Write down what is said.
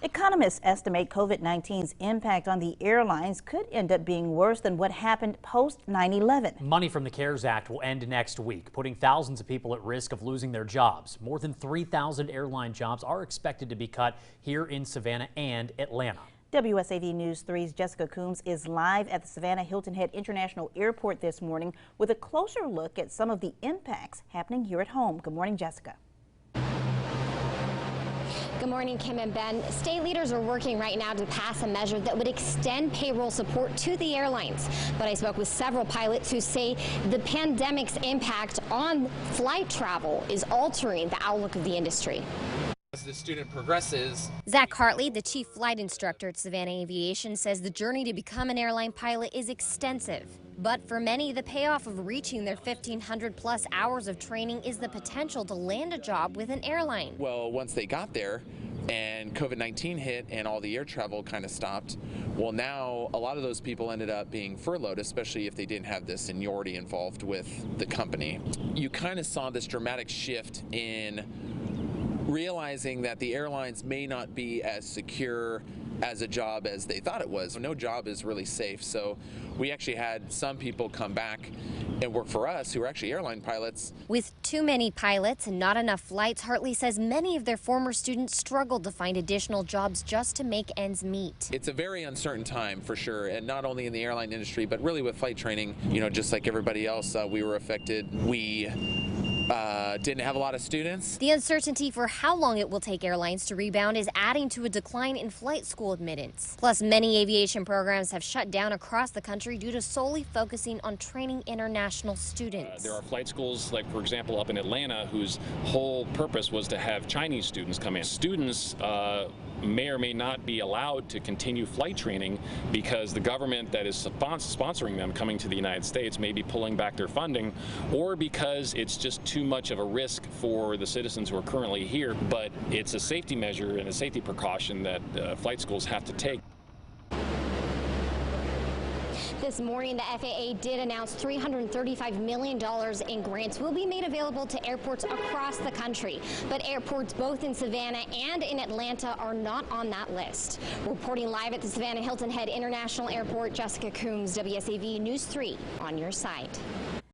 Economists estimate COVID-19's impact on the airlines could end up being worse than what happened post 9/11. Money from the CARES Act will end next week, putting thousands of people at risk of losing their jobs. More than 3,000 airline jobs are expected to be cut here in Savannah and Atlanta. WSAV News 3's Jessica Coombs is live at the Savannah Hilton Head International Airport this morning with a closer look at some of the impacts happening here at home. Good morning, Jessica. Good morning, Kim and Ben. State leaders are working right now to pass a measure that would extend payroll support to the airlines. But I spoke with several pilots who say the pandemic's impact on flight travel is altering the outlook of the industry. As the student progresses. Zach Hartley, the chief flight instructor at Savannah Aviation, says the journey to become an airline pilot is extensive. But for many, the payoff of reaching their 1,500 plus hours of training is the potential to land a job with an airline. Well, once they got there and COVID-19 hit and all the air travel kind of stopped, well, now a lot of those people ended up being furloughed, especially if they didn't have the seniority involved with the company. You kind of saw this dramatic shift in realizing that the airlines may not be as secure as a job as they thought it was. No job is really safe, so we actually had some people come back and work for us who are actually airline pilots. With too many pilots and not enough flights, Hartley says many of their former students struggled to find additional jobs just to make ends meet. It's a very uncertain time for sure, and not only in the airline industry, but really with flight training, you know, just like everybody else, we were affected. We didn't have a lot of students. The uncertainty for how long it will take airlines to rebound is adding to a decline in flight school admittance. Plus, many aviation programs have shut down across the country due to solely focusing on training international students. There are flight schools, like for example up in Atlanta, whose whole purpose was to have Chinese students come in. Students may or may not be allowed to continue flight training because the government that is sponsoring them coming to the United States may be pulling back their funding, or because it's just too much of a risk for the citizens who are currently here. But it's a safety measure and a safety precaution that flight schools have to take. This morning, the FAA did announce $335 million in grants will be made available to airports across the country. But airports both in Savannah and in Atlanta are not on that list. Reporting live at the Savannah Hilton Head International Airport, Jessica Coombs, WSAV News 3 on your side.